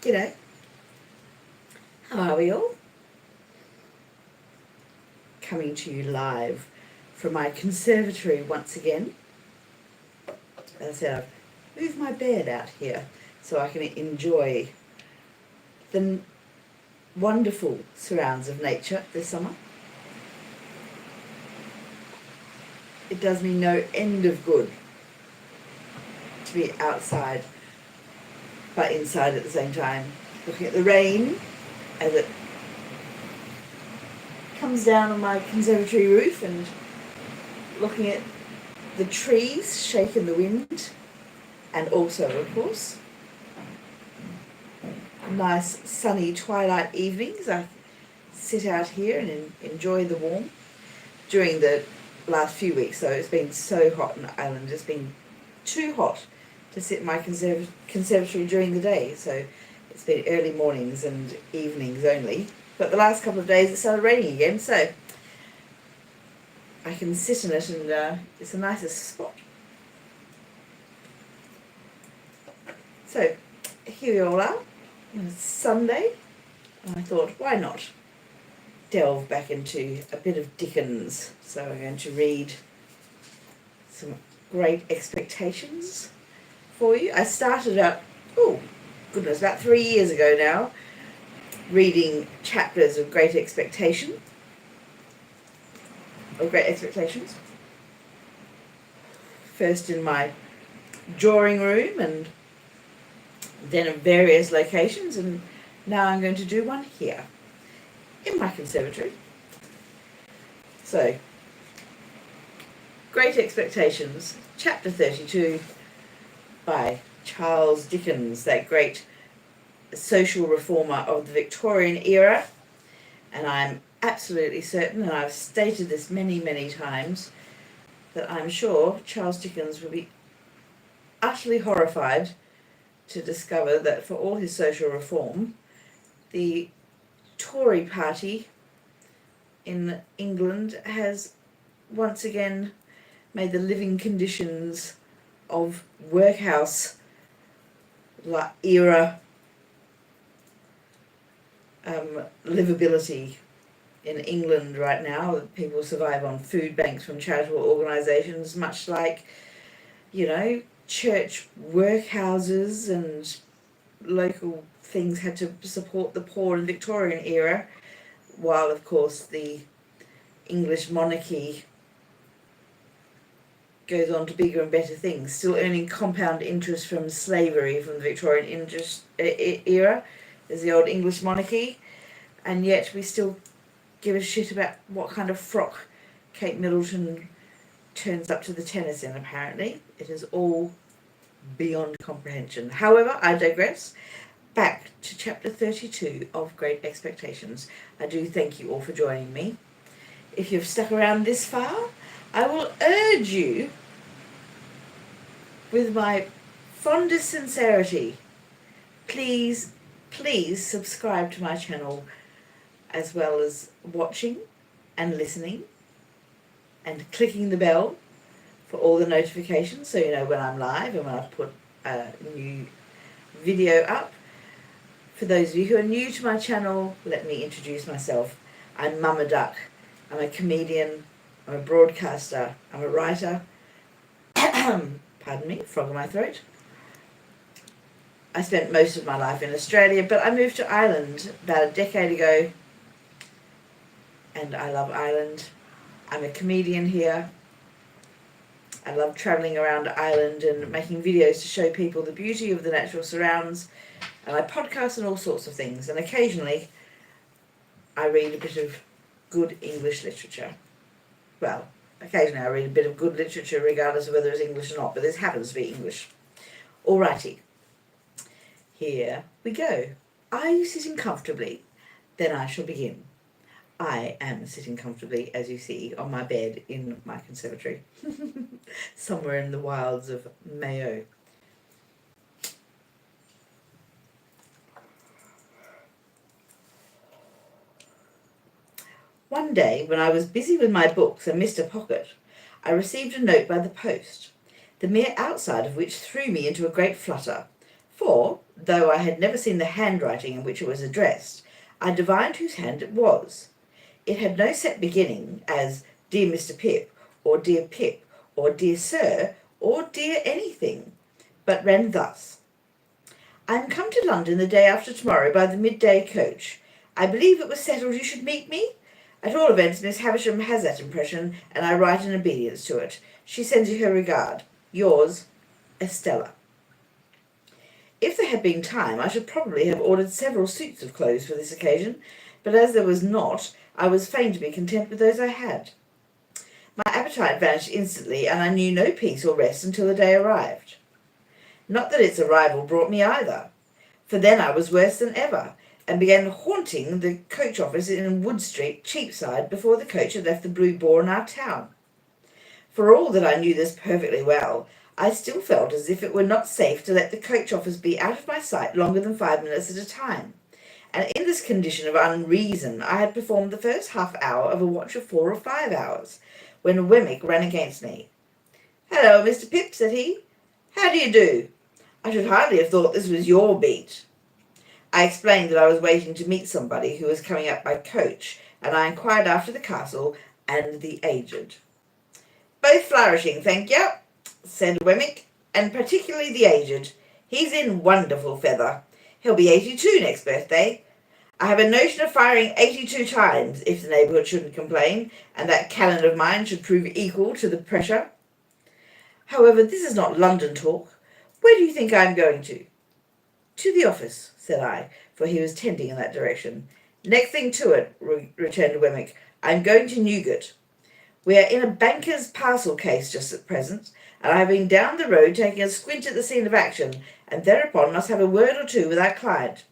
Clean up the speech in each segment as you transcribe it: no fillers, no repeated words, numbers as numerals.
G'day. How are we all? Coming to you live from my conservatory once again. As I said, I've moved my bed out here so I can enjoy the wonderful surrounds of nature this summer. It does me no end of good to be outside but inside at the same time, looking at the rain as it comes down on my conservatory roof and looking at the trees shake in the wind, and also, of course, nice sunny twilight evenings. I sit out here and enjoy the warmth. During the last few weeks, though, it's been so hot on Ireland. It's been too hot to sit in my conservatory during the day, so it's been early mornings and evenings only. But the last couple of days it started raining again, so I can sit in it, and it's the nicest spot. So here we all are. It's Sunday, and I thought, why not delve back into a bit of Dickens? So I'm going to read some Great Expectations for you. I started out, about 3 years ago now, reading chapters of Great Expectations. First in my drawing room and then in various locations, and now I'm going to do one here in my conservatory. So, Great Expectations, chapter 32 by Charles Dickens, that great social reformer of the Victorian era. And I'm absolutely certain, and I've stated this many, many times, that I'm sure Charles Dickens would be utterly horrified to discover that for all his social reform, the Tory party in England has once again made the living conditions of workhouse era livability in England right now. People survive on food banks from charitable organisations, much like, church workhouses and local things had to support the poor in the Victorian era, while of course the English monarchy goes on to bigger and better things, still earning compound interest from slavery from the Victorian era. There's the old English monarchy, and yet we still give a shit about what kind of frock Kate Middleton turns up to the tennis in, apparently. It is all beyond comprehension. However, I digress. Back to chapter 32 of Great Expectations. I do thank you all for joining me. If you've stuck around this far, I will urge you, with my fondest sincerity, please subscribe to my channel, as well as watching and listening and clicking the bell for all the notifications, so you know when I'm live and when I put a new video up. For those of you who are new to my channel, let me introduce myself. I'm Mama Duck. I'm a comedian, I'm a broadcaster, I'm a writer. Pardon me, frog in my throat. I spent most of my life in Australia, but I moved to Ireland about a decade ago, and I love Ireland. I'm a comedian here. I love travelling around Ireland and making videos to show people the beauty of the natural surrounds, and I podcast on all sorts of things, and occasionally I read a bit of good English literature. Well, occasionally I read a bit of good literature regardless of whether it's English or not, but this happens to be English. Alrighty, here we go. Are you sitting comfortably? Then I shall begin. I am sitting comfortably, as you see, on my bed in my conservatory, somewhere in the wilds of Mayo. One day, when I was busy with my books and missed a pocket, I received a note by the post, the mere outside of which threw me into a great flutter, For, though I had never seen the handwriting in which it was addressed, I divined whose hand it was. It had no set beginning, as Dear Mr. Pip, or Dear Pip, or Dear Sir, or Dear anything, but ran thus: I am come to London the day after tomorrow by the midday coach. I believe it was settled you should meet me. At all events, Miss Havisham has that impression, and I write in obedience to it. She sends you her regard. Yours, Estella. If there had been time, I should probably have ordered several suits of clothes for this occasion, but as there was not, I was fain to be content with those I had. My appetite vanished instantly, and I knew no peace or rest until the day arrived. Not that its arrival brought me either, for then I was worse than ever, and began haunting the coach office in Wood Street, Cheapside, before the coach had left the Blue Boar in our town. For all that I knew this perfectly well, I still felt as if it were not safe to let the coach office be out of my sight longer than 5 minutes at a time, and in this condition of unreason I had performed the first half hour of a watch of 4 or 5 hours, when Wemmick ran against me. "Hello, Mr. Pip," said he. "How do you do? I should hardly have thought this was your beat." I explained that I was waiting to meet somebody who was coming up by coach, and I inquired after the castle and the aged. "Both flourishing, thank you," said Wemmick, "and particularly the aged. He's in wonderful feather. He'll be 82 next birthday. I have a notion of firing 82 times, if the neighbourhood shouldn't complain, and that cannon of mine should prove equal to the pressure. However, this is not London talk. Where do you think I am going to?" "To the office," said I, for he was tending in that direction. "Next thing to it," returned Wemmick. "I'm going to Newgate. We are in a banker's parcel case just at present, and I have been down the road taking a squint at the scene of action, and thereupon must have a word or two with our client."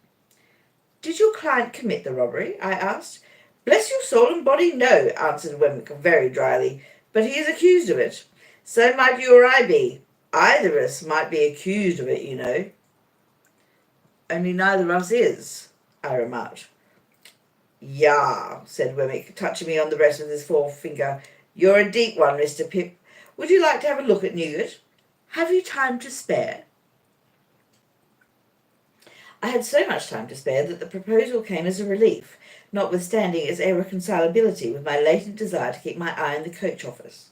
"Did your client commit the robbery?" I asked. "Bless your soul and body, no," answered Wemmick very dryly, "but he is accused of it. So might you or I be. Either of us might be accused of it, you know." "Only neither of us is," I remarked. "Yah," said Wemmick, touching me on the breast with his forefinger. "You're a deep one, Mr. Pip. Would you like to have a look at Newgate? Have you time to spare?" I had so much time to spare that the proposal came as a relief, notwithstanding its irreconcilability with my latent desire to keep my eye on the coach office.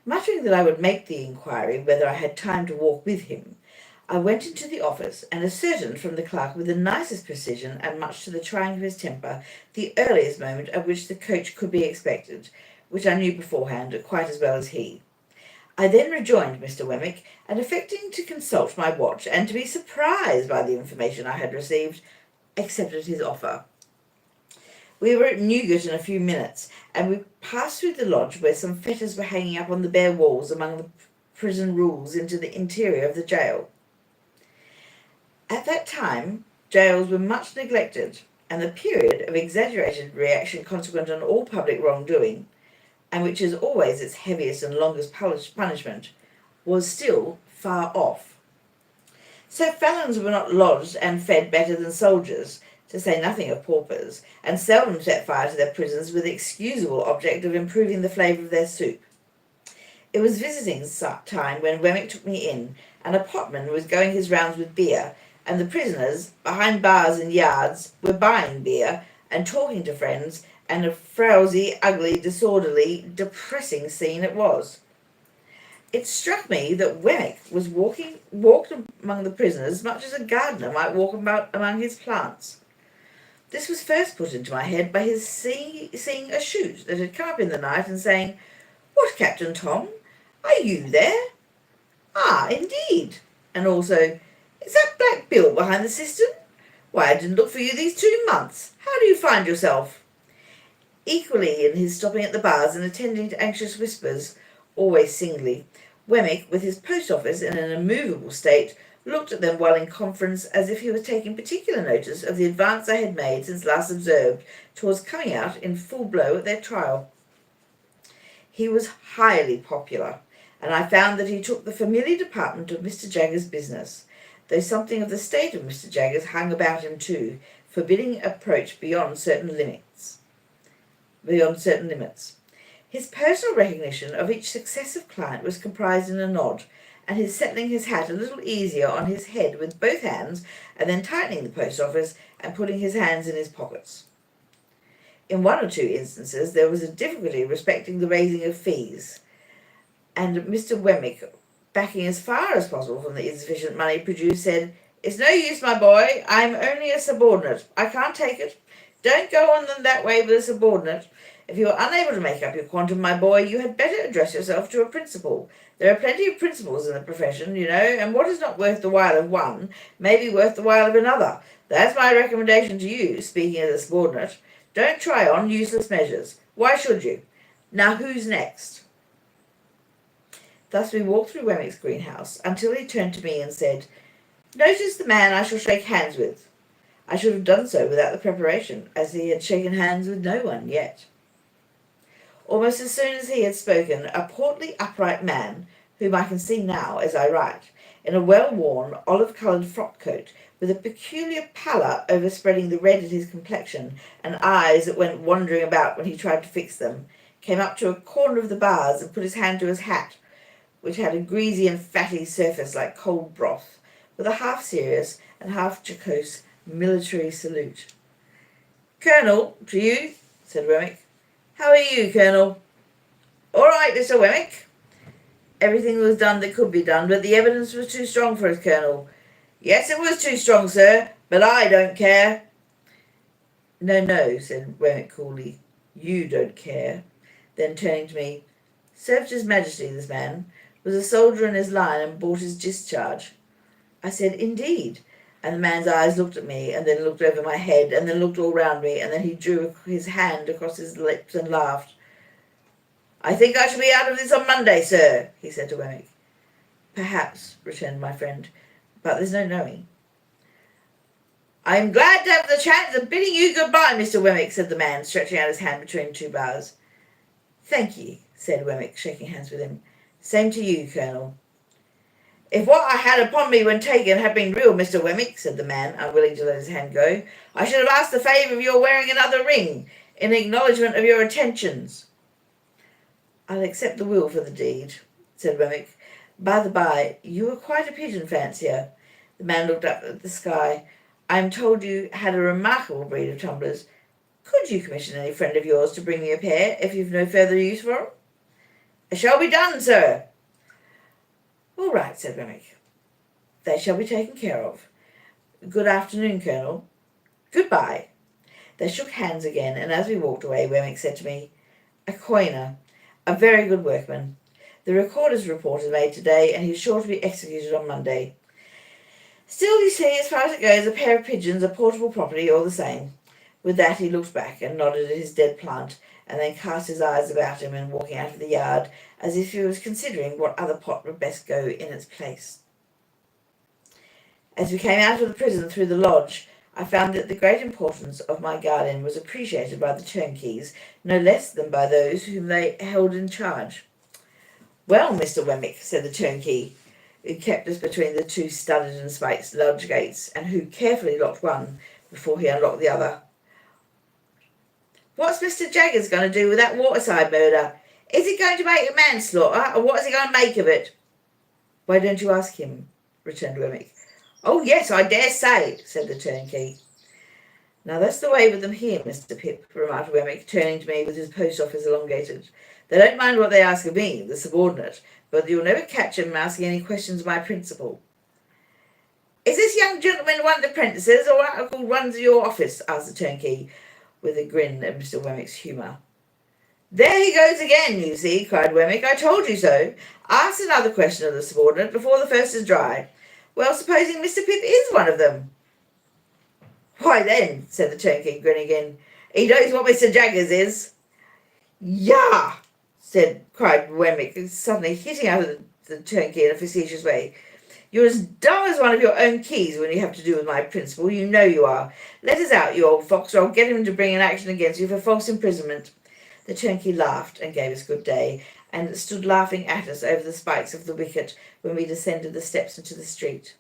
Muttering that I would make the inquiry whether I had time to walk with him, I went into the office and ascertained from the clerk with the nicest precision, and much to the trying of his temper, the earliest moment at which the coach could be expected, which I knew beforehand quite as well as he. I then rejoined Mr. Wemmick, and affecting to consult my watch and to be surprised by the information I had received, accepted his offer. We were at Newgate in a few minutes, and we passed through the lodge where some fetters were hanging up on the bare walls among the prison rules into the interior of the jail. At that time, jails were much neglected, and the period of exaggerated reaction consequent on all public wrongdoing, and which is always its heaviest and longest punishment, was still far off. So felons were not lodged and fed better than soldiers, to say nothing of paupers, and seldom set fire to their prisons with the excusable object of improving the flavour of their soup. It was visiting time when Wemmick took me in, and a potman was going his rounds with beer, and the prisoners, behind bars and yards, were buying beer and talking to friends, and a frowsy, ugly, disorderly, depressing scene it was. It struck me that Wemmick walked among the prisoners much as a gardener might walk about among his plants. This was first put into my head by his seeing a shoot that had come up in the night and saying, "What, Captain Tom, are you there? Ah, indeed." And also, "Is that Black Bill behind the cistern? Why, I didn't look for you these 2 months. How do you find yourself?" Equally in his stopping at the bars and attending to anxious whispers, always singly, Wemmick, with his post office in an immovable state, looked at them while in conference, as if he was taking particular notice of the advance I had made since last observed towards coming out in full blow at their trial. He was highly popular, and I found that he took the familiar department of Mr. Jaggers's business, though something of the state of Mr. Jaggers's hung about him too, forbidding approach beyond certain limits. His personal recognition of each successive client was comprised in a nod, and his settling his hat a little easier on his head with both hands, and then tightening the post office and putting his hands in his pockets. In one or two instances there was a difficulty respecting the raising of fees, and Mr. Wemmick, backing as far as possible from the insufficient money produced, said, "It's no use, my boy. I'm only a subordinate. I can't take it. Don't go on them that way with a subordinate. If you are unable to make up your quantum, my boy, you had better address yourself to a principal. There are plenty of principals in the profession, you know, and what is not worth the while of one may be worth the while of another. That's my recommendation to you, speaking as a subordinate. Don't try on useless measures. Why should you? Now who's next?" Thus we walked through Wemmick's greenhouse until he turned to me and said, "Notice the man I shall shake hands with." I should have done so without the preparation, as he had shaken hands with no one yet. Almost as soon as he had spoken, a portly, upright man, whom I can see now as I write, in a well-worn, olive-coloured frock-coat, with a peculiar pallor overspreading the red of his complexion, and eyes that went wandering about when he tried to fix them, came up to a corner of the bars and put his hand to his hat, which had a greasy and fatty surface like cold broth, with a half-serious and half-jocose military salute. "Colonel, to you," said Wemmick. "How are you, Colonel?" "All right, Mr. Wemmick." Everything was done that could be done, but the evidence was too strong for us, Colonel. "Yes, it was too strong, sir, but I don't care." No, said Wemmick coolly. "You don't care." Then turning to me, "Served His Majesty, this man. Was a soldier in his line and bought his discharge." I said, "Indeed?" And the man's eyes looked at me, and then looked over my head, and then looked all round me, and then he drew his hand across his lips and laughed. "I think I shall be out of this on Monday, sir," he said to Wemmick. "Perhaps," returned my friend, "but there's no knowing." "I am glad to have the chance of bidding you good-bye, Mr. Wemmick," said the man, stretching out his hand between two bars. "Thank ye," said Wemmick, shaking hands with him. "Same to you, Colonel." "If what I had upon me when taken had been real, Mr. Wemmick," said the man, unwilling to let his hand go, "I should have asked the favour of your wearing another ring, in acknowledgment of your attentions." "I'll accept the will for the deed," said Wemmick. "By the by, you are quite a pigeon fancier." The man looked up at the sky. "I am told you had a remarkable breed of tumblers. Could you commission any friend of yours to bring me a pair, if you've no further use for 'em?" "It shall be done, sir." "All right," said Wemmick. "They shall be taken care of. Good afternoon, Colonel." "Goodbye." They shook hands again, and as we walked away, Wemmick said to me, "A coiner, a very good workman. The recorder's report is made today, and he's sure to be executed on Monday. Still, you see, as far as it goes, a pair of pigeons are portable property all the same." With that he looked back and nodded at his dead plant, and then cast his eyes about him and walking out of the yard, as if he was considering what other pot would best go in its place. As we came out of the prison through the lodge, I found that the great importance of my guardian was appreciated by the turnkeys, no less than by those whom they held in charge. "Well, Mr. Wemmick," said the turnkey, who kept us between the two studded and spiked lodge gates, and who carefully locked one before he unlocked the other, "what's Mr. Jaggers going to do with that waterside murder? Is he going to make a manslaughter, or what is he going to make of it?" "Why don't you ask him?" returned Wemmick. "Oh, yes, I dare say," said the turnkey. "Now that's the way with them here, Mr. Pip," remarked Wemmick, turning to me with his post office elongated. "They don't mind what they ask of me, the subordinate, but you'll never catch 'em asking any questions of my principal." "Is this young gentleman one of the apprentices, or what called runs of your office?" asked the turnkey, with a grin at Mr. Wemmick's humour. "There he goes again, you see," cried Wemmick. "I told you so. Ask another question of the subordinate before the first is dry. Well, supposing Mr. Pip is one of them?" "Why then," said the turnkey, grinning again, "he knows what Mr. Jaggers is." "Yah!" cried Wemmick, suddenly hitting out at the turnkey in a facetious way. "You're as dull as one of your own keys when you have to do with my principal. You know you are. Let us out, you old fox, or I'll get him to bring an action against you for false imprisonment." The turnkey laughed and gave us good day, and stood laughing at us over the spikes of the wicket when we descended the steps into the street.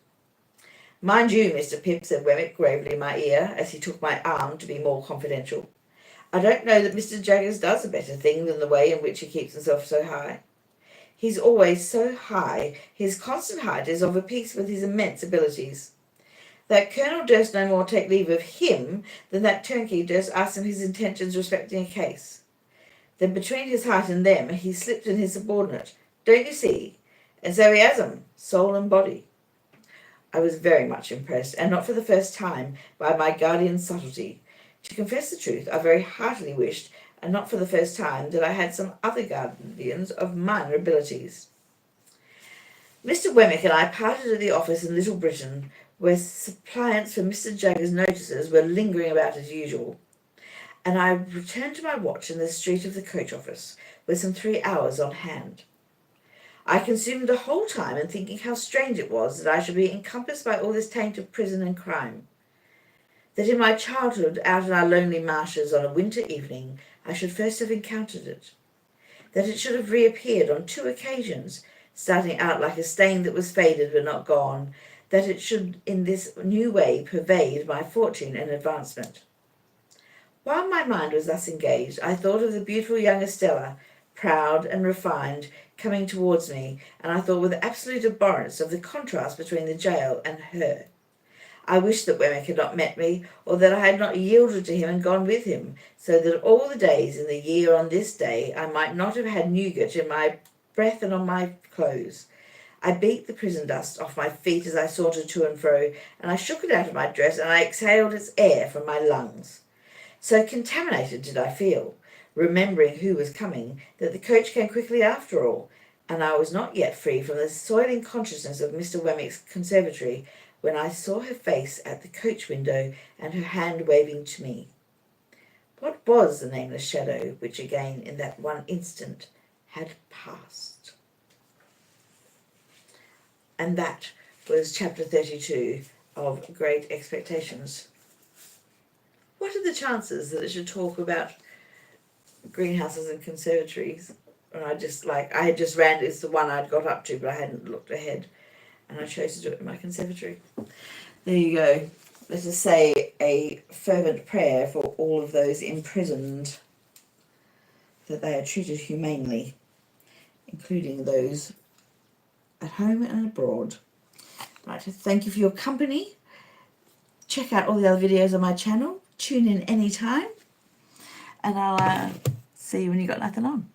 "Mind you, Mr. Pip," said Wemmick gravely in my ear, as he took my arm to be more confidential, "I don't know that Mr. Jaggers does a better thing than the way in which he keeps himself so high. He's always so high. His constant height is of a piece with his immense abilities. That colonel durst no more take leave of him than that turnkey durst ask him his intentions respecting a case. Then between his height and them he slipped in his subordinate. Don't you see? And so he has 'em, soul and body. I was very much impressed, and not for the first time, by my guardian's subtlety. To confess the truth, I very heartily wished, and not for the first time, that I had some other guardians of minor abilities. Mr. Wemmick and I parted at the office in Little Britain, where suppliants for Mr. Jagger's notices were lingering about as usual, and I returned to my watch in the street of the coach office, with some 3 hours on hand. I consumed the whole time in thinking how strange it was that I should be encompassed by all this taint of prison and crime. That in my childhood, out in our lonely marshes on a winter evening, I should first have encountered it. That it should have reappeared on 2 occasions, starting out like a stain that was faded but not gone. That it should in this new way pervade my fortune and advancement. While my mind was thus engaged, I thought of the beautiful young Estella, proud and refined, coming towards me, and I thought with absolute abhorrence of the contrast between the jail and her. I wished that Wemmick had not met me, or that I had not yielded to him and gone with him, so that all the days in the year on this day I might not have had nougat in my breath and on my clothes. I beat the prison dust off my feet as I sauntered to and fro, and I shook it out of my dress, and I exhaled its air from my lungs. So contaminated did I feel, remembering who was coming, that the coach came quickly after all, and I was not yet free from the soiling consciousness of Mr. Wemmick's conservatory, when I saw her face at the coach window and her hand waving to me. What was the nameless shadow which again in that one instant had passed? And that was chapter 32 of Great Expectations. What are the chances that it should talk about greenhouses and conservatories? And I had just ran, it's the one I'd got up to, but I hadn't looked ahead. And I chose to do it in my conservatory. There you go. Let us say a fervent prayer for all of those imprisoned, that they are treated humanely, including those at home and abroad. I'd like to thank you for your company. Check out all the other videos on my channel. Tune in anytime. And I'll see you when you've got nothing on.